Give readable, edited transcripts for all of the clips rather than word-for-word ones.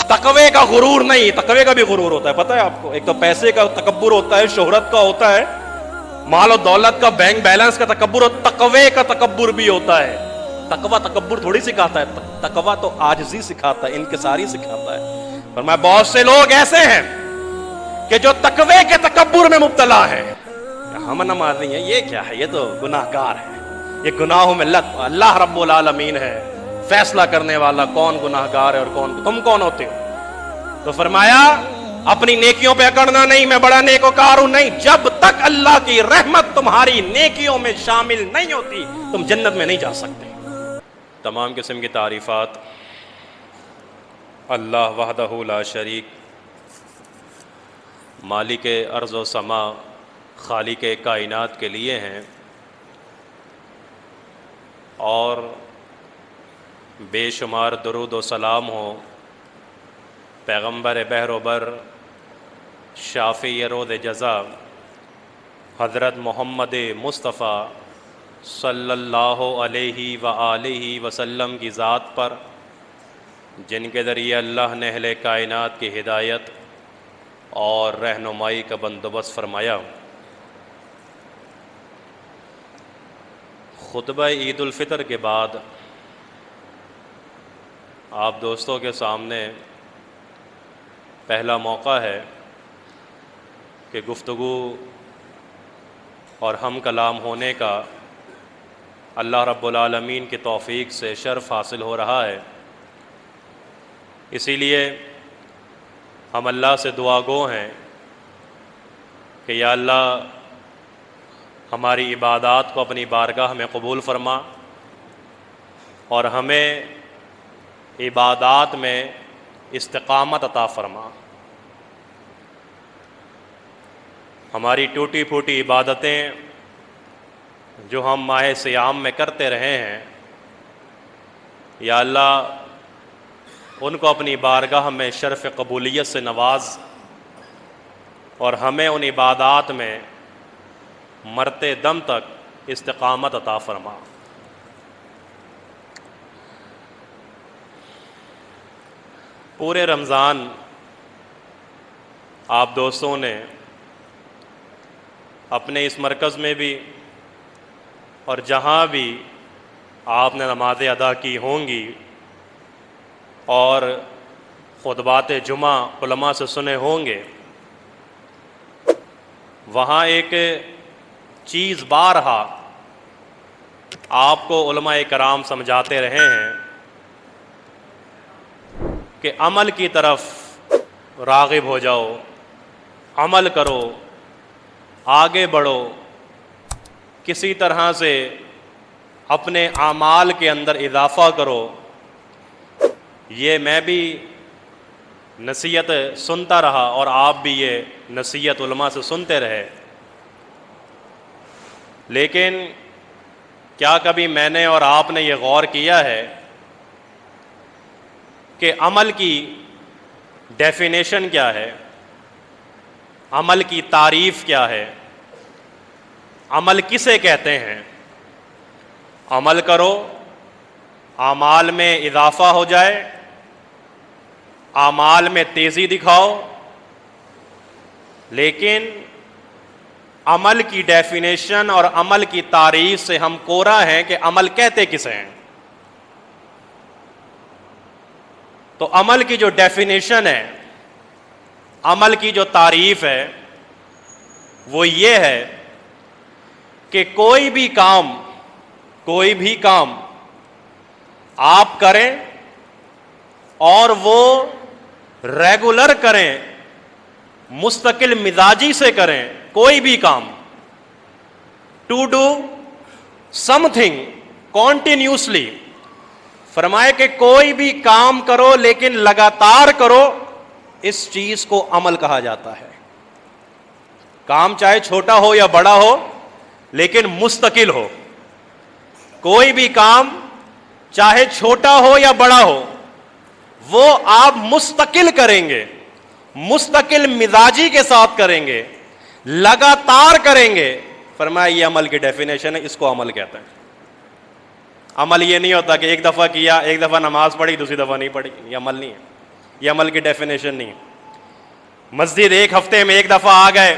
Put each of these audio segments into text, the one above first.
تقوی کا غرور نہیں، تقوی کا بھی غرور ہوتا ہے، پتہ ہے آپ کو؟ ایک تو پیسے کا تکبر ہوتا ہے، شہرت کا ہوتا ہے، مال و دولت کا، بینک بیلنس کا تکبر ہوتا ہے، تقوی کا تکبر بھی ہوتا ہے۔ تقوی تکبر تھوڑی سکھاتا ہے، تقوی تو عاجزی سکھاتا ہے، انکساری سکھاتا ہے۔ فرمایا بہت سے لوگ ایسے ہیں کہ جو تقوی کے تکبر میں مبتلا ہے۔ ہم نمازی ہیں، یہ کیا ہے؟ یہ تو گناہ گار ہے، یہ گناہوں میں اللہ رب العالمین ہے فیصلہ کرنے والا، کون گناہ گار ہے اور کون، تم کون ہوتے ہو؟ تو فرمایا اپنی نیکیوں پہ اکڑنا نہیں، میں بڑا نیکوکار ہوں، نہیں، جب تک اللہ کی رحمت تمہاری نیکیوں میں شامل نہیں ہوتی تم جنت میں نہیں جا سکتے۔ تمام قسم کی تعریفات اللہ وحدہ لا شریک، مالک ارض و سما، خالق کائنات کے لیے ہیں، اور بے شمار درود و سلام ہو پیغمبر بحر و بر، شافی رود جزا، حضرت محمد مصطفیٰ صلی اللہ علیہ وآلہ وسلم کی ذات پر، جن کے ذریعے اللہ نے اہل کائنات کی ہدایت اور رہنمائی کا بندوبست فرمایا۔ خطبہ عید الفطر کے بعد آپ دوستوں کے سامنے پہلا موقع ہے کہ گفتگو اور ہم کلام ہونے کا اللہ رب العالمین کی توفیق سے شرف حاصل ہو رہا ہے۔ اسی لیے ہم اللہ سے دعا گو ہیں کہ یا اللہ ہماری عبادات کو اپنی بارگاہ میں قبول فرما، اور ہمیں عبادات میں استقامت عطا فرما۔ ہماری ٹوٹی پھوٹی عبادتیں جو ہم ماہ صیام میں کرتے رہے ہیں، یا اللہ ان کو اپنی بارگاہ میں شرف قبولیت سے نواز، اور ہمیں ان عبادات میں مرتے دم تک استقامت عطا فرما۔ پورے رمضان آپ دوستوں نے اپنے اس مرکز میں بھی اور جہاں بھی آپ نے نمازیں ادا کی ہوں گی اور خطبات جمعہ علماء سے سنے ہوں گے، وہاں ایک چیز بارہا آپ کو علماء کرام سمجھاتے رہے ہیں کہ عمل کی طرف راغب ہو جاؤ، عمل کرو، آگے بڑھو، کسی طرح سے اپنے اعمال کے اندر اضافہ کرو۔ یہ میں بھی نصیحت سنتا رہا اور آپ بھی یہ نصیحت علماء سے سنتے رہے، لیکن کیا کبھی میں نے اور آپ نے یہ غور کیا ہے کہ عمل کی ڈیفینیشن کیا ہے؟ عمل کی تعریف کیا ہے؟ عمل کسے کہتے ہیں؟ عمل کرو، اعمال میں اضافہ ہو جائے، اعمال میں تیزی دکھاؤ، لیکن عمل کی ڈیفینیشن اور عمل کی تعریف سے ہم کورا ہیں کہ عمل کہتے کسے ہیں۔ تو عمل کی جو ڈیفینیشن ہے، عمل کی جو تعریف ہے، وہ یہ ہے کہ کوئی بھی کام آپ کریں اور وہ ریگولر کریں، مستقل مزاجی سے کریں، کوئی بھی کام، to do something continuously, فرمائے کہ کوئی بھی کام کرو لیکن لگاتار کرو، اس چیز کو عمل کہا جاتا ہے۔ کام چاہے چھوٹا ہو یا بڑا ہو لیکن مستقل ہو۔ کوئی بھی کام چاہے چھوٹا ہو یا بڑا ہو، وہ آپ مستقل کریں گے، مستقل مزاجی کے ساتھ کریں گے، لگاتار کریں گے، فرمایا یہ عمل کی ڈیفینیشن ہے، اس کو عمل کہتے ہیں۔ عمل یہ نہیں ہوتا کہ ایک دفعہ کیا، ایک دفعہ نماز پڑھی، دوسری دفعہ نہیں پڑھی. یہ عمل نہیں ہے، یہ عمل کی ڈیفینیشن نہیں ہے. مسجد ایک ہفتے میں ایک دفعہ آ گئے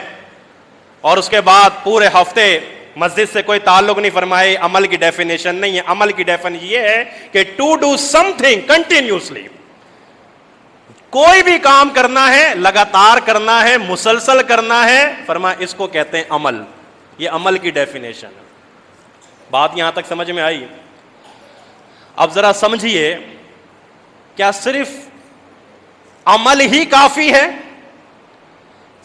اور اس کے بعد پورے ہفتے مسجد سے کوئی تعلق نہیں فرمائے، عمل کی ڈیفینیشن نہیں ہے. عمل کی ڈیفینیشن یہ ہے کہ to do something continuously. کوئی بھی کام کرنا ہے، لگاتار کرنا ہے، مسلسل کرنا ہے، فرمایا اس کو کہتے ہیں عمل. یہ عمل کی ڈیفینیشن ہے. بات یہاں تک سمجھ میں آئی؟ اب ذرا سمجھیے، کیا صرف عمل ہی کافی ہے؟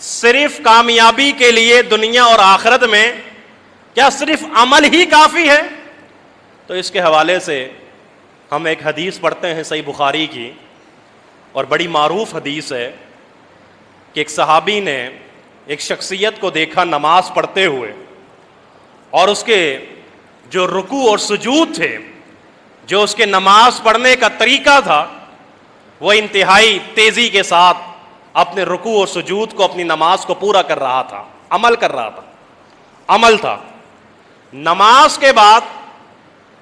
صرف کامیابی کے لیے دنیا اور آخرت میں کیا صرف عمل ہی کافی ہے؟ تو اس کے حوالے سے ہم ایک حدیث پڑھتے ہیں صحیح بخاری کی، اور بڑی معروف حدیث ہے کہ ایک صحابی نے ایک شخصیت کو دیکھا نماز پڑھتے ہوئے، اور اس کے جو رکوع اور سجود تھے، جو اس کے نماز پڑھنے کا طریقہ تھا، وہ انتہائی تیزی کے ساتھ اپنے رکوع اور سجود کو، اپنی نماز کو پورا کر رہا تھا، عمل کر رہا تھا، عمل تھا. نماز کے بعد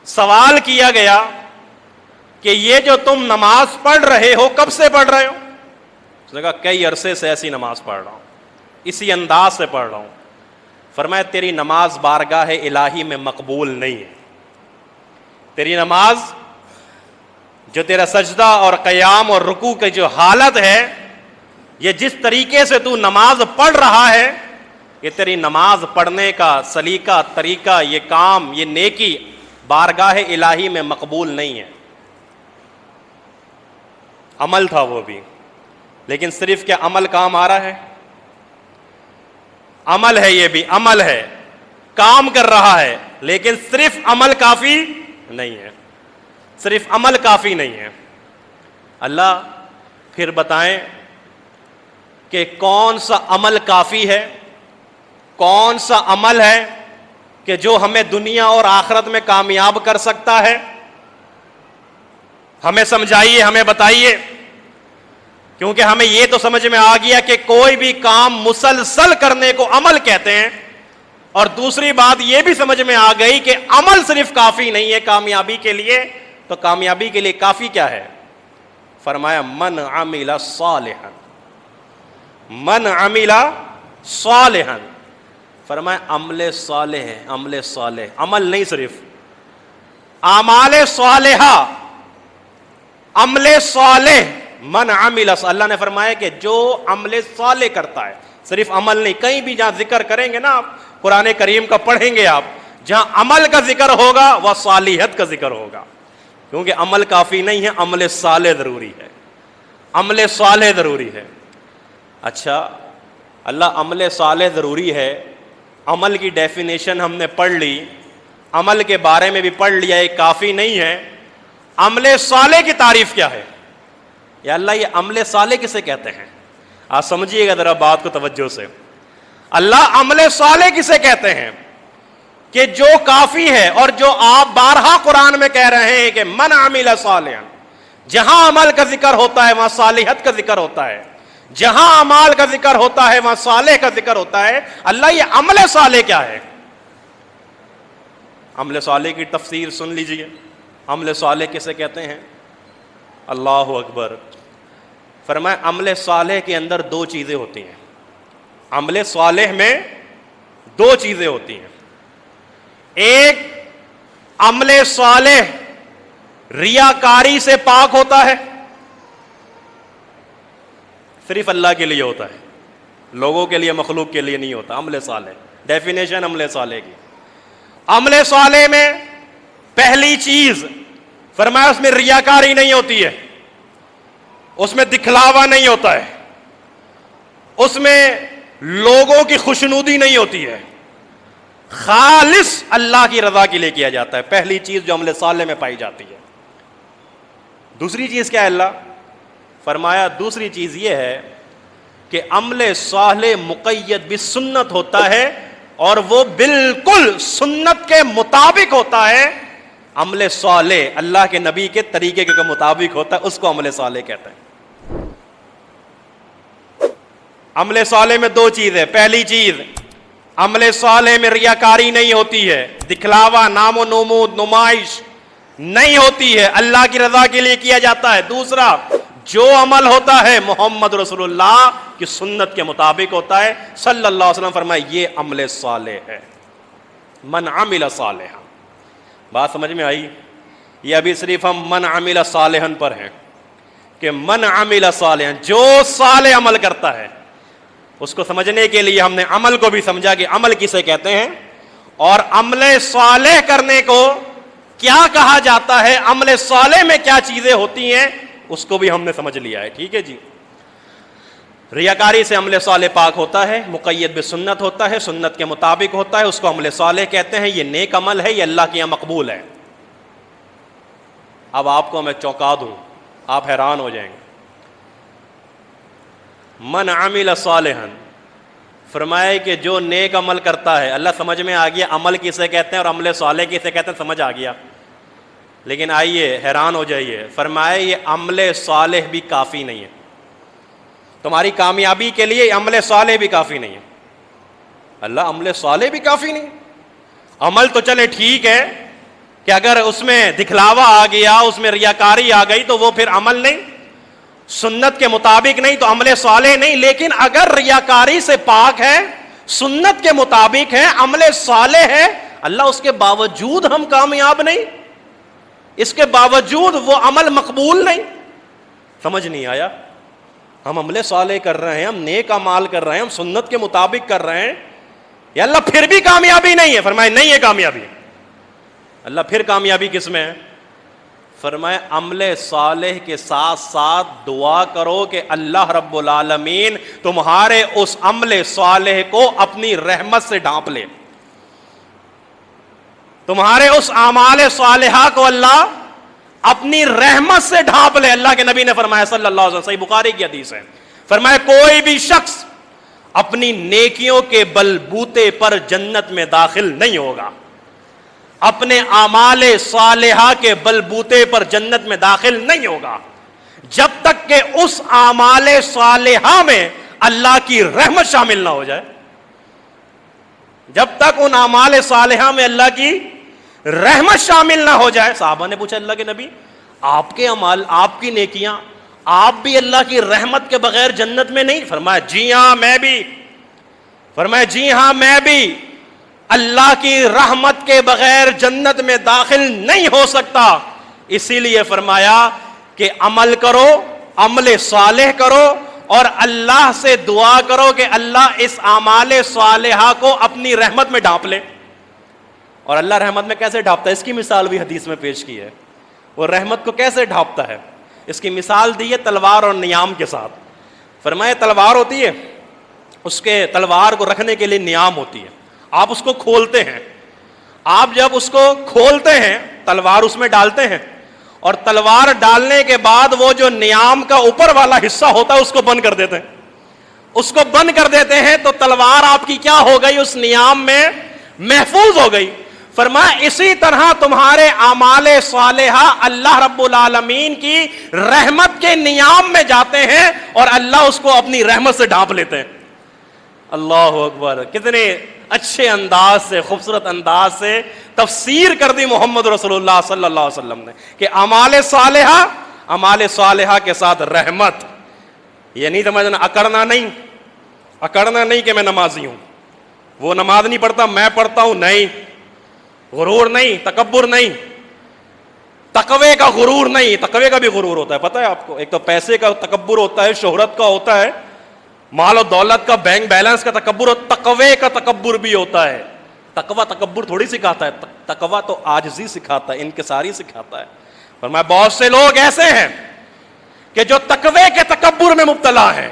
سوال کیا گیا کہ یہ جو تم نماز پڑھ رہے ہو کب سے پڑھ رہے ہو؟ اس نے کہا کئی عرصے سے ایسی نماز پڑھ رہا ہوں، اسی انداز سے پڑھ رہا ہوں. فرمایا تیری نماز بارگاہ الہی میں مقبول نہیں ہے. تیری نماز، جو تیرا سجدہ اور قیام اور رکوع کی جو حالت ہے، یہ جس طریقے سے تو نماز پڑھ رہا ہے، یہ تیری نماز پڑھنے کا سلیقہ، طریقہ، یہ کام، یہ نیکی بارگاہ الہی میں مقبول نہیں ہے. عمل تھا وہ بھی، لیکن صرف کیا عمل کام آ رہا ہے؟ عمل ہے، یہ بھی عمل ہے، کام کر رہا ہے، لیکن صرف عمل کافی نہیں ہے. صرف عمل کافی نہیں ہے. اللہ پھر بتائیں کہ کون سا عمل کافی ہے، کون سا عمل ہے کہ جو ہمیں دنیا اور آخرت میں کامیاب کر سکتا ہے؟ ہمیں سمجھائیے، ہمیں بتائیے، کیونکہ ہمیں یہ تو سمجھ میں آ گیا کہ کوئی بھی کام مسلسل کرنے کو عمل کہتے ہیں، اور دوسری بات یہ بھی سمجھ میں آ گئی کہ عمل صرف کافی نہیں ہے کامیابی کے لیے. تو کامیابی کے لیے کافی کیا ہے؟ فرمایا من عمل صالحا، من عمل صالحا. فرمایا عمل صالح ہے، عمل صالح، عمل نہیں صرف اعمال صالحہ، عمل صالح. من عمل، اللہ نے فرمایا کہ جو عمل صالح کرتا ہے، صرف عمل نہیں. کہیں بھی جہاں ذکر کریں گے نا آپ، قرآن کریم کا پڑھیں گے آپ، جہاں عمل کا ذکر ہوگا وہ صالحیت کا ذکر ہوگا، کیونکہ عمل کافی نہیں ہے، عمل صالح ضروری ہے، عمل صالح ضروری ہے. اچھا، اللہ عمل صالح ضروری ہے، عمل کی ڈیفینیشن ہم نے پڑھ لی، عمل کے بارے میں بھی پڑھ لیا، یہ کافی نہیں ہے. عمل صالح کی تعریف کیا ہے؟ یا اللہ یہ عمل صالح کسے کہتے ہیں؟ آپ سمجھیے گا ذرا بات کو توجہ سے. اللہ عمل صالح کسے کہتے ہیں؟ کہ جو کافی ہے، اور جو آپ بارہا قرآن میں کہہ رہے ہیں کہ من عمل صالحا، جہاں عمل کا ذکر ہوتا ہے وہاں صالحیت کا ذکر ہوتا ہے، جہاں اعمال کا ذکر ہوتا ہے وہاں صالح کا ذکر ہوتا ہے. اللہ یہ عمل صالح کیا ہے؟ عمل صالح کی تفسیر سن لیجئے. عمل صالح کسے کہتے ہیں؟ اللہ اکبر. فرمایا عمل صالح کے اندر دو چیزیں ہوتی ہیں. عمل صالح میں دو چیزیں ہوتی ہیں. ایک، عمل صالح ریاکاری سے پاک ہوتا ہے، صرف اللہ کے لیے ہوتا ہے، لوگوں کے لیے، مخلوق کے لیے نہیں ہوتا. عمل صالح، ڈیفینیشن عمل صالح کی. عمل صالح میں پہلی چیز فرمایا اس میں ریاکاری نہیں ہوتی ہے، اس میں دکھلاوا نہیں ہوتا ہے، اس میں لوگوں کی خوشنودی نہیں ہوتی ہے، خالص اللہ کی رضا کے لیے کیا جاتا ہے. پہلی چیز جو عمل صالح میں پائی جاتی ہے. دوسری چیز کیا ہے؟ اللہ فرمایا دوسری چیز یہ ہے کہ عمل صالح مقید بالسنت ہوتا ہے، اور وہ بالکل سنت کے مطابق ہوتا ہے. عمل صالح اللہ کے نبی کے طریقے کے مطابق ہوتا ہے، اس کو عمل صالح کہتے ہیں. عمل صالح میں دو چیزیں. پہلی چیز، عمل صالح میں ریاکاری نہیں ہوتی ہے، دکھلاوا، نام و نمود، نمائش نہیں ہوتی ہے، اللہ کی رضا کے لیے کیا جاتا ہے۔ دوسرا، جو عمل ہوتا ہے محمد رسول اللہ کی سنت کے مطابق ہوتا ہے صلی اللہ علیہ وسلم، فرمایا یہ عمل صالح ہے، من عمل صالحا۔ بات سمجھ میں آئی؟ یہ ابھی صرف ہم من عمل صالحا پر ہیں کہ من عمل صالحا، جو صالح عمل کرتا ہے، اس کو سمجھنے کے لیے ہم نے عمل کو بھی سمجھا کہ عمل کسے کہتے ہیں، اور عمل صالح کرنے کو کیا کہا جاتا ہے، عمل صالح میں کیا چیزیں ہوتی ہیں، اس کو بھی ہم نے سمجھ لیا ہے۔ ٹھیک ہے جی، ریاکاری سے عمل صالح پاک ہوتا ہے، مقید بسنت ہوتا ہے، سنت کے مطابق ہوتا ہے، اس کو عمل صالح کہتے ہیں۔ یہ نیک عمل ہے، یہ اللہ کے یہاں مقبول ہے۔ اب آپ کو میں چونکا دوں، آپ حیران ہو جائیں گے۔ من عمل صالحا، فرمایا کہ جو نیک عمل کرتا ہے، اللہ سمجھ میں آ گیا عمل کسے کہتے ہیں اور عمل صالح کسے کہتے ہیں، سمجھ آ گیا۔ لیکن آئیے حیران ہو جائیے، فرمایا یہ عمل صالح بھی کافی نہیں ہے، تمہاری کامیابی کے لیے عمل صالح بھی کافی نہیں ہے۔ اللہ، عمل صالح بھی کافی نہیں؟ عمل تو چلے ٹھیک ہے کہ اگر اس میں دکھلاوا آ گیا، اس میں ریاکاری آ گئی تو وہ پھر عمل نہیں، سنت کے مطابق نہیں تو عمل صالح نہیں۔ لیکن اگر ریاکاری سے پاک ہے، سنت کے مطابق ہے، عمل صالح ہے، اللہ اس کے باوجود ہم کامیاب نہیں، اس کے باوجود وہ عمل مقبول نہیں۔ سمجھ نہیں آیا؟ ہم عمل صالح کر رہے ہیں، ہم نیک اعمال کر رہے ہیں، ہم سنت کے مطابق کر رہے ہیں، یا اللہ پھر بھی کامیابی نہیں ہے؟ فرمائے نہیں ہے کامیابی۔ اللہ پھر کامیابی کس میں ہے؟ فرمائے عمل صالح کے ساتھ ساتھ دعا کرو کہ اللہ رب العالمین تمہارے اس عمل صالح کو اپنی رحمت سے ڈھانپ لے، تمہارے اس اعمال صالحہ کو اللہ اپنی رحمت سے ڈھانپ لے۔ اللہ کے نبی نے فرمایا صلی اللہ علیہ وسلم، صحیح بخاری کی حدیث ہے، فرمایا کوئی بھی شخص اپنی نیکیوں کے بلبوتے پر جنت میں داخل نہیں ہوگا، اپنے اعمال صالحہ کے بلبوتے پر جنت میں داخل نہیں ہوگا جب تک کہ اس اعمال صالحہ میں اللہ کی رحمت شامل نہ ہو جائے۔ جب تک ان اعمال صالحہ میں اللہ کی رحمت شامل نہ ہو جائے۔ صحابہ نے پوچھا اللہ کے نبی، آپ کے اعمال، آپ کی نیکیاں، آپ بھی اللہ کی رحمت کے بغیر جنت میں نہیں؟ فرمایا جی ہاں میں بھی، فرمایا جی ہاں میں بھی اللہ کی رحمت کے بغیر جنت میں داخل نہیں ہو سکتا۔ اسی لیے فرمایا کہ عمل کرو، عمل صالح کرو، اور اللہ سے دعا کرو کہ اللہ اس اعمال صالحہ کو اپنی رحمت میں ڈھانپ لے۔ اور اللہ رحمت میں کیسے ڈھانپتا ہے، اس کی مثال بھی حدیث میں پیش کی ہے۔ وہ رحمت کو کیسے ڈھانپتا ہے، اس کی مثال دی ہے تلوار اور نیام کے ساتھ۔ فرمایا تلوار ہوتی ہے، اس کے تلوار کو رکھنے کے لیے نیام ہوتی ہے، آپ اس کو کھولتے ہیں، آپ جب اس کو کھولتے ہیں تلوار اس میں ڈالتے ہیں، اور تلوار ڈالنے کے بعد وہ جو نیام کا اوپر والا حصہ ہوتا ہے اس کو بند کر دیتے ہیں، اس کو بند کر دیتے ہیں تو تلوار آپ کی کیا ہو گئی، اس نیام میں محفوظ ہو گئی۔ فرمایا اسی طرح تمہارے اعمال صالحہ اللہ رب العالمین کی رحمت کے نیام میں جاتے ہیں اور اللہ اس کو اپنی رحمت سے ڈھانپ لیتے ہیں۔ اللہ اکبر، کتنے اچھے انداز سے، خوبصورت انداز سے تفسیر کر دی محمد رسول اللہ صلی اللہ علیہ وسلم نے کہ اعمال صالحہ کے ساتھ رحمت۔ یہ نہیں سمجھنا اکڑنا نہیں کہ میں نمازی ہوں، وہ نماز نہیں پڑھتا میں پڑھتا ہوں، نہیں، غرور نہیں، تکبر نہیں، تقوی کا غرور نہیں۔ تقوی کا بھی غرور ہوتا ہے، پتہ ہے آپ کو، ایک تو پیسے کا تکبر ہوتا ہے، شہرت کا ہوتا ہے، مال و دولت کا، بینک بیلنس کا تکبر، تقوی کا تکبر بھی ہوتا ہے۔ تقوی تکبر تھوڑی سکھاتا ہے، تقوی تو عاجزی سکھاتا ہے، انکساری سکھاتا ہے۔ فرمایا بہت سے لوگ ایسے ہیں کہ جو تقوی کے تکبر میں مبتلا ہیں،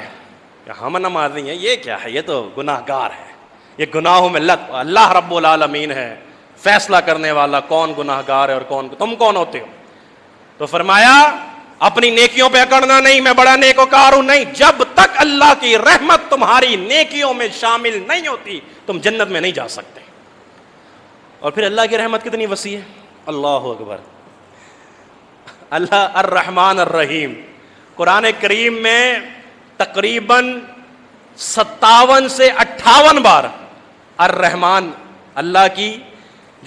ہم نمازی ہیں، یہ کیا ہے، یہ تو گناہ گار ہے، یہ گناہوں میں اللہ رب العالمین ہے فیصلہ کرنے والا، کون گناہ گار ہے اور کون، تم کون ہوتے ہو؟ تو فرمایا اپنی نیکیوں پہ اکڑنا نہیں، میں بڑا نیکوکار ہوں، نہیں، جب تک اللہ کی رحمت تمہاری نیکیوں میں شامل نہیں ہوتی تم جنت میں نہیں جا سکتے۔ اور پھر اللہ کی رحمت کتنی وسیع ہے، اللہ اکبر۔ اللہ الرحمن الرحیم، قرآن کریم میں تقریباً 57 سے 58 بار الرحمن، اللہ کی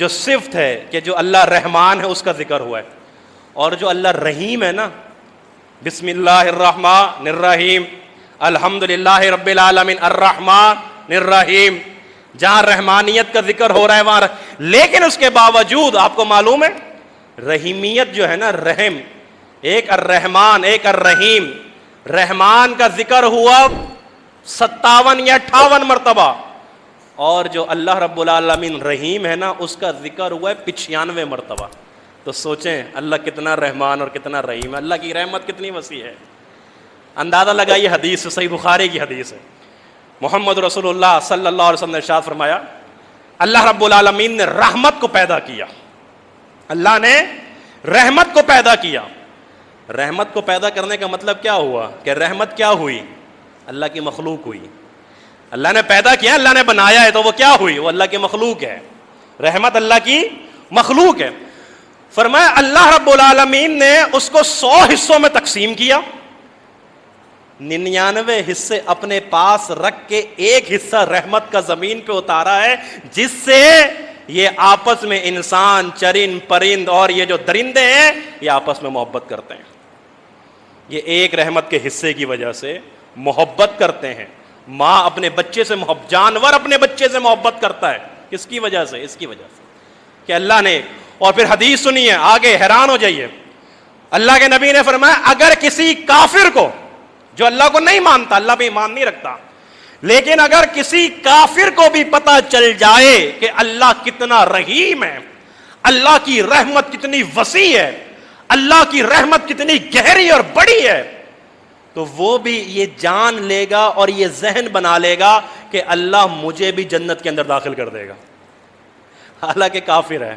جو صفت ہے کہ جو اللہ رحمان ہے اس کا ذکر ہوا ہے، اور جو اللہ رحیم ہے نا، بسم اللہ الرحمن الرحیم، الحمد للہ رب العالمین الرحمن الرحیم، جہاں رحمانیت کا ذکر ہو رہا ہے وہاں لیکن اس کے باوجود آپ کو معلوم ہے رحیمیت جو ہے نا، رحم، ایک الرحمن ایک الرحیم، رحمان کا ذکر ہوا 57 یا 58 مرتبہ، اور جو اللہ رب العالمین رحیم ہے نا اس کا ذکر ہوا ہے 95 مرتبہ۔ تو سوچیں اللہ کتنا رحمان اور کتنا رحیم ہے، اللہ کی رحمت کتنی وسیع ہے۔ اندازہ لگائیے، حدیث صحیح بخاری کی حدیث ہے، محمد رسول اللہ صلی اللہ علیہ وسلم نے ارشاد فرمایا، اللہ رب العالمین نے رحمت کو پیدا کیا، اللہ نے رحمت کو پیدا کیا۔ رحمت کو پیدا کرنے کا مطلب کیا ہوا کہ رحمت کیا ہوئی؟ اللہ کی مخلوق ہوئی۔ اللہ نے پیدا کیا، اللہ نے بنایا ہے، تو وہ کیا ہوئی؟ وہ اللہ کی مخلوق ہے۔ رحمت اللہ کی مخلوق ہے۔ فرمایا اللہ رب العالمین نے اس کو 100 حصوں میں تقسیم کیا، 99 حصے اپنے پاس رکھ کے ایک حصہ رحمت کا زمین پہ اتارا ہے، جس سے یہ آپس میں انسان، چرند پرند اور یہ جو درندے ہیں یہ آپس میں محبت کرتے ہیں۔ یہ ایک رحمت کے حصے کی وجہ سے محبت کرتے ہیں۔ ماں اپنے بچے سے محبت، جانور اپنے بچے سے محبت کرتا ہے، کس کی وجہ سے؟ اس کی وجہ سے کہ اللہ نے۔ اور پھر حدیث سنیے آگے، حیران ہو جائیے، اللہ کے نبی نے فرمایا اگر کسی کافر کو جو اللہ کو نہیں مانتا، اللہ پہ ایمان نہیں رکھتا، لیکن اگر کسی کافر کو بھی پتا چل جائے کہ اللہ کتنا رحیم ہے، اللہ کی رحمت کتنی وسیع ہے، اللہ کی رحمت کتنی گہری اور بڑی ہے، تو وہ بھی یہ جان لے گا اور یہ ذہن بنا لے گا کہ اللہ مجھے بھی جنت کے اندر داخل کر دے گا، حالانکہ کافر ہے،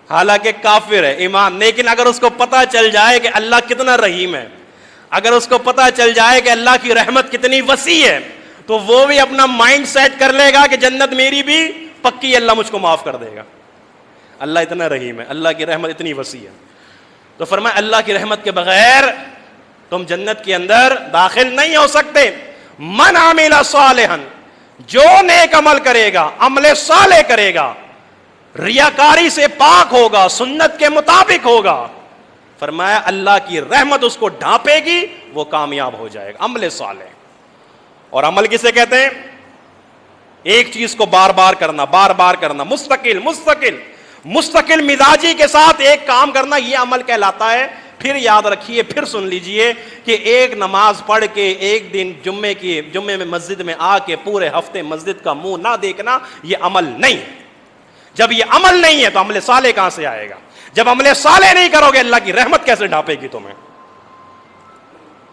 حالانکہ کافر ہے ایمان۔ لیکن اگر اس کو پتا چل جائے کہ اللہ کتنا رحیم ہے، اگر اس کو پتا چل جائے کہ اللہ کی رحمت کتنی وسیع ہے، تو وہ بھی اپنا مائنڈ سیٹ کر لے گا کہ جنت میری بھی پکی، اللہ مجھ کو معاف کر دے گا، اللہ اتنا رحیم ہے، اللہ کی رحمت اتنی وسیع ہے۔ تو فرمایا اللہ کی رحمت کے بغیر تم جنت کے اندر داخل نہیں ہو سکتے۔ من عمل صالحا، جو نیک عمل کرے گا، عمل صالح کرے گا، ریاکاری سے پاک ہوگا، سنت کے مطابق ہوگا، فرمایا اللہ کی رحمت اس کو ڈھانپے گی، وہ کامیاب ہو جائے گا۔ عمل صالح، اور عمل کسے کہتے ہیں؟ ایک چیز کو بار بار کرنا، بار بار کرنا، مستقل مزاجی کے ساتھ ایک کام کرنا، یہ عمل کہلاتا ہے۔ پھر یاد رکھیے، پھر سن لیجئے کہ ایک نماز پڑھ کے ایک دن جمعے میں مسجد میں آ کے پورے ہفتے مسجد کا منہ نہ دیکھنا، یہ عمل نہیں ہے۔ جب یہ عمل نہیں ہے تو عمل صالح کہاں سے آئے گا؟ جب عمل صالح نہیں کرو گے، اللہ کی رحمت کیسے ڈھانپے گی تمہیں؟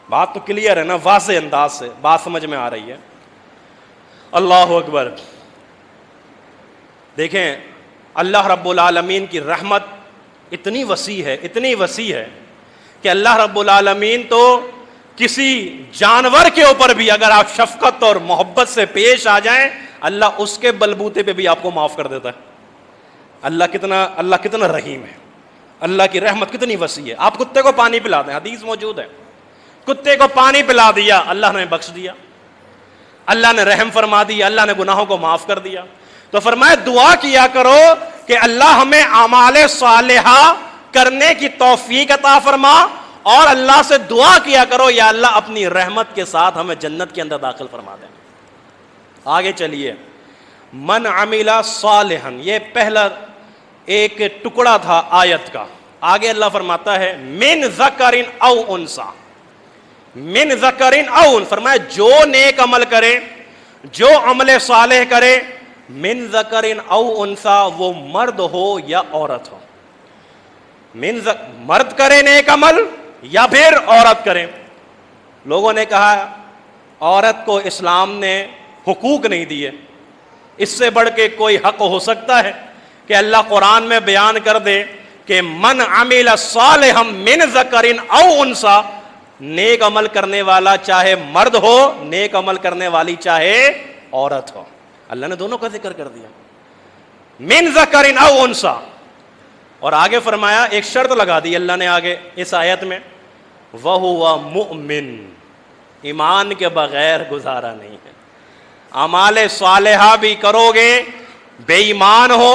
بات تو کلیئر ہے نا، واضح انداز سے بات سمجھ میں آ رہی ہے۔ اللہ اکبر۔ دیکھیں اللہ رب العالمین کی رحمت اتنی وسیع ہے، اتنی وسیع ہے کہ اللہ رب العالمین تو کسی جانور کے اوپر بھی اگر آپ شفقت اور محبت سے پیش آ جائیں، اللہ اس کے بلبوتے پہ بھی آپ کو معاف کر دیتا ہے۔ اللہ کتنا رحیم ہے، اللہ کی رحمت کتنی وسیع ہے۔ آپ کتے کو پانی پلا دیں، حدیث موجود ہے، کتے کو پانی پلا دیا، اللہ نے بخش دیا، اللہ نے رحم فرما دیا، اللہ نے گناہوں کو معاف کر دیا۔ تو فرمایا دعا کیا کرو کہ اللہ ہمیں اعمال صالحہ کرنے کی توفیق عطا فرما، اور اللہ سے دعا کیا کرو یا اللہ اپنی رحمت کے ساتھ ہمیں جنت کے اندر داخل فرما دیں۔ آگے چلیے، من عمل صالحا، یہ پہلا ایک ٹکڑا تھا آیت کا۔ آگے اللہ فرماتا ہے من ذکر او انثی، من ذکر او، فرمایا جو نیک عمل کرے، جو عمل صالح کرے، من ذکر او انثی، وہ مرد ہو یا عورت ہو، مرد کرے نیک عمل یا پھر عورت کرے۔ لوگوں نے کہا عورت کو اسلام نے حقوق نہیں دیے، اس سے بڑھ کے کوئی حق ہو سکتا ہے کہ اللہ قرآن میں بیان کر دے کہ من عمل صالحا من ذکر او انثی، نیک عمل کرنے والا چاہے مرد ہو، نیک عمل کرنے والی چاہے عورت ہو، اللہ نے دونوں کا ذکر کر دیا، من ذکر او انثی۔ اور آگے فرمایا ایک شرط لگا دی اللہ نے آگے اس آیت میں، وَهُوَ مُؤْمِن، ایمان کے بغیر گزارا نہیں ہے۔ اعمال صالحہ بھی کرو گے، بے ایمان ہو،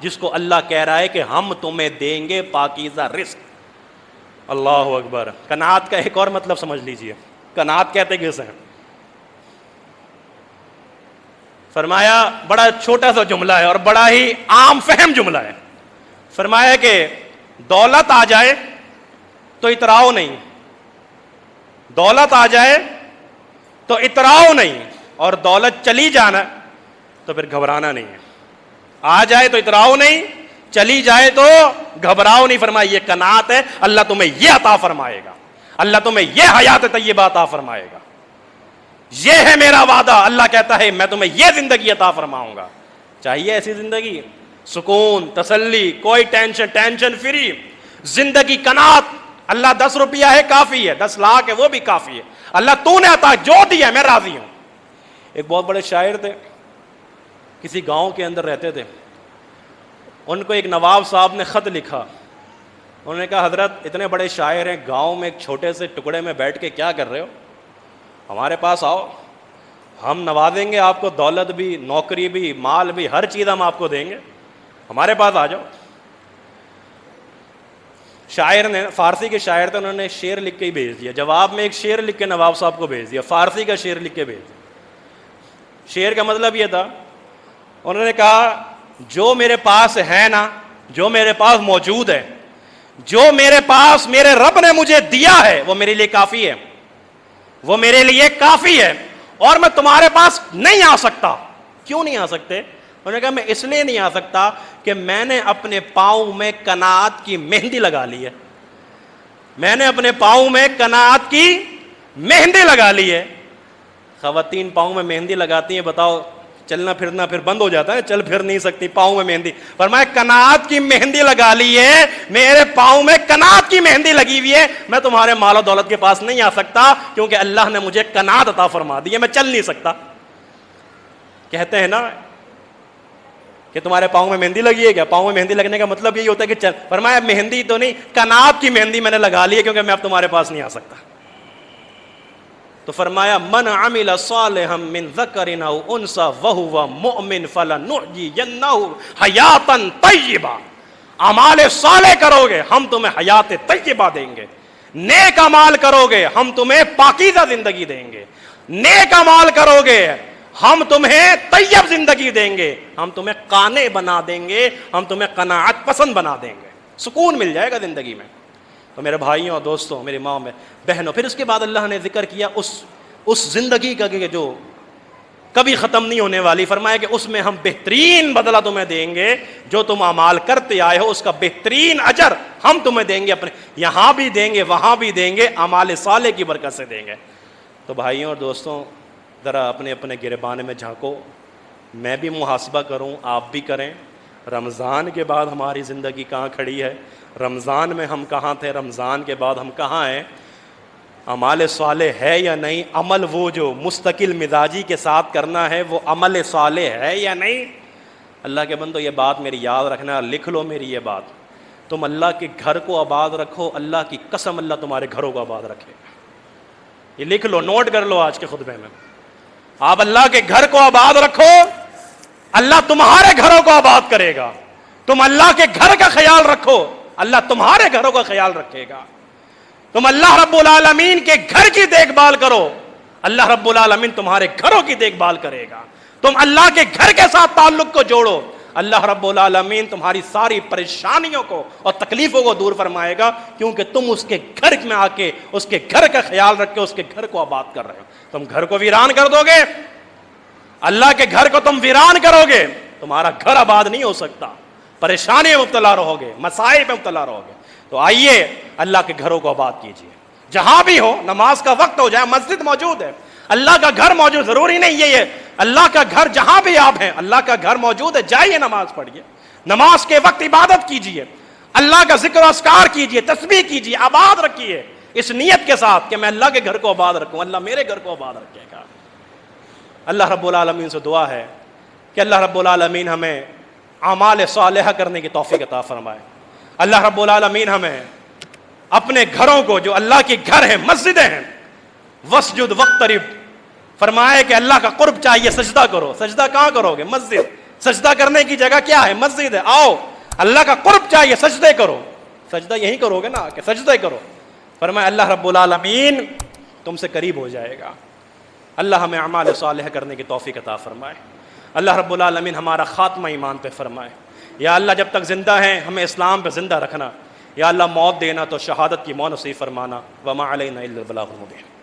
جس کو اللہ کہہ رہا ہے کہ ہم تمہیں دیں گے پاکیزہ رزق۔ اللہ اکبر۔ قناعت کا ایک اور مطلب سمجھ لیجئے، قناعت کہتے کسے ہیں؟ فرمایا بڑا چھوٹا سا جملہ ہے اور بڑا ہی عام فہم جملہ ہے۔ فرمایا کہ دولت آ جائے تو اتراؤ نہیں، دولت آ جائے تو اتراؤ نہیں، اور دولت چلی جانا تو پھر گھبرانا نہیں ہے۔ آ جائے تو اتراؤ نہیں، چلی جائے تو گھبراؤ نہیں۔ فرمایا یہ قناعت ہے، اللہ تمہیں یہ عطا فرمائے گا، اللہ تمہیں یہ حیات طیبہ عطا فرمائے گا، یہ ہے میرا وعدہ۔ اللہ کہتا ہے میں تمہیں یہ زندگی عطا فرماؤں گا۔ چاہیے ایسی زندگی، سکون، تسلی، کوئی ٹینشن فری زندگی، قناعت۔ اللہ 10 روپیہ ہے کافی ہے، 10 لاکھ ہے وہ بھی کافی ہے، اللہ تو نے عطا جو دیا میں راضی ہوں۔ ایک بہت بڑے شاعر تھے، کسی گاؤں کے اندر رہتے تھے، ان کو ایک نواب صاحب نے خط لکھا۔ انہوں نے کہا حضرت اتنے بڑے شاعر ہیں، گاؤں میں ایک چھوٹے سے ٹکڑے میں بیٹھ کے کیا کر رہے ہو؟ ہمارے پاس آؤ، ہم نوازیں گے آپ کو، دولت بھی، نوکری بھی، مال بھی، ہر چیز ہم آپ کو دیں گے، ہمارے پاس آ جاؤ۔ شاعر نے، فارسی کے شاعر تھے، انہوں نے شعر لکھ کے ہی بھیج دیا، جواب میں ایک شعر لکھ کے نواب صاحب کو بھیج دیا، فارسی کا شعر لکھ کے بھیج دیا۔ شعر کا مطلب یہ تھا، انہوں نے کہا جو میرے پاس ہے نا، جو میرے پاس موجود ہے، جو میرے پاس میرے رب نے مجھے دیا ہے، وہ میرے لیے کافی ہے، وہ میرے لیے کافی ہے، اور میں تمہارے پاس نہیں آ سکتا۔ کیوں نہیں آ سکتے؟ انہوں نے کہا میں اس لیے نہیں آ سکتا کہ میں نے اپنے پاؤں میں قناعت کی مہندی لگا لی ہے، میں نے اپنے پاؤں میں قناعت کی مہندی لگا لی ہے۔ خواتین پاؤں میں مہندی لگاتی ہیں، بتاؤ چلنا پھرنا پھر بند ہو جاتا ہے، چل پھر نہیں سکتی، پاؤں میں مہندی۔ فرمایا قناعت کی مہندی لگا لی ہے، میرے پاؤں میں قناعت کی مہندی لگی ہوئی ہے، میں تمہارے مال و دولت کے پاس نہیں آ سکتا کیونکہ اللہ نے مجھے قناعت عطا فرما دی ہے، میں چل نہیں سکتا۔ کہتے ہیں نا کہ تمہارے پاؤں میں مہندی لگی ہے کیا؟ پاؤں میں مہندی لگنے کا مطلب یہی ہوتا ہے کہ چل۔ فرمایا مہندی تو نہیں، قناعت کی مہندی میں نے لگا لی ہے کیونکہ میں اب تمہارے پاس نہیں آ سکتا۔ تو فرمایا من عمل صالحا من ذکر او انثى وهو مؤمن فلنحيينه حیاتا طیبہ۔ اعمال صالح کرو گے ہم تمہیں حیات طیبہ دیں گے، نیک اعمال کرو گے ہم تمہیں پاکیزہ زندگی دیں گے، نیک اعمال کرو گے ہم تمہیں طیب زندگی دیں گے، ہم تمہیں قانع بنا دیں گے، ہم تمہیں قناعت پسند بنا دیں گے، سکون مل جائے گا زندگی میں۔ تو میرے بھائیوں اور دوستوں، میری ماں میں بہنوں، پھر اس کے بعد اللہ نے ذکر کیا اس زندگی کا کہ جو کبھی ختم نہیں ہونے والی۔ فرمایا کہ اس میں ہم بہترین بدلہ تمہیں دیں گے، جو تم اعمال کرتے آئے ہو اس کا بہترین اجر ہم تمہیں دیں گے، اپنے یہاں بھی دیں گے وہاں بھی دیں گے، اعمال صالح کی برکت سے دیں گے۔ تو بھائیوں اور دوستوں ذرا اپنے اپنے گریبان میں جھانکو، میں بھی محاسبہ کروں، آپ بھی کریں۔ رمضان کے بعد ہماری زندگی کہاں کھڑی ہے؟ رمضان میں ہم کہاں تھے؟ رمضان کے بعد ہم کہاں ہیں؟ اعمال صالح ہے یا نہیں؟ عمل وہ جو مستقل مزاجی کے ساتھ کرنا ہے وہ عمل صالح ہے یا نہیں؟ اللہ کے بندو یہ بات میری یاد رکھنا، لکھ لو میری یہ بات، تم اللہ کے گھر کو آباد رکھو، اللہ کی قسم اللہ تمہارے گھروں کو آباد رکھے گا۔ یہ لکھ لو، نوٹ کر لو آج کے خطبے میں، آپ اللہ کے گھر کو آباد رکھو، اللہ تمہارے گھروں کو آباد کرے گا۔ تم اللہ کے گھر کا خیال رکھو، اللہ تمہارے گھروں کا خیال رکھے گا۔ تم اللہ رب العالمین کے گھر کی دیکھ بھال کرو، اللہ رب العالمین تمہارے گھروں کی دیکھ بھال کرے گا۔ تم اللہ کے گھر کے ساتھ تعلق کو جوڑو، اللہ رب العالمین تمہاری ساری پریشانیوں کو اور تکلیفوں کو دور فرمائے گا، کیونکہ تم اس کے گھر میں آ کے اس کے گھر کا خیال رکھ کے اس کے گھر کو آباد کر رہے ہو۔ تم گھر کو ویران کر دو گے، اللہ کے گھر کو تم ویران کرو گے، تمہارا گھر آباد نہیں ہو سکتا، پریشانی میں مبتلا رہو گے، مسائل میں مبتلا رہو گے۔ تو آئیے اللہ کے گھروں کو آباد کیجیے، جہاں بھی ہو، نماز کا وقت ہو جائے، مسجد موجود ہے، اللہ کا گھر موجود، ضروری نہیں یہ اللہ کا گھر جہاں بھی آپ ہیں، اللہ کا گھر موجود ہے، جائیے نماز پڑھیے، نماز کے وقت عبادت کیجیے، اللہ کا ذکر و اذکار کیجیے، تسبیح کیجیے، آباد رکھیے اس نیت کے ساتھ کہ میں اللہ کے گھر کو آباد رکھوں، اللہ میرے گھر کو آباد رکھے گا۔ اللہ رب العالمین سے دعا ہے کہ اللہ رب العالمین ہمیں اعمال صالحہ کرنے کی توفیق عطا فرمائے۔ اللہ رب العالمین ہمیں اپنے گھروں کو، جو اللہ کے گھر ہیں، مسجدیں ہیں، وسجد وقترب، فرمائے کہ اللہ کا قرب چاہیے، سجدہ کرو۔ سجدہ کہاں کرو گے؟ مسجد، سجدہ کرنے کی جگہ کیا ہے؟ مسجد ہے. آؤ اللہ کا قرب چاہیے، سجدے کرو. سجدہ یہی کرو گے نا کہ سجدے کرو. فرمایا اللہ رب العالمین تم سے قریب ہو جائے گا. اللہ ہمیں اعمال صالحہ کرنے کی توفیق عطا فرمائے. اللہ رب العالمین ہمارا خاتمہ ایمان پہ فرمائے. یا اللہ جب تک زندہ ہیں ہمیں اسلام پہ زندہ رکھنا. یا اللہ موت دینا تو شہادت کی موت نصیب فرمانا. وما علینا الا البلاغ المبین.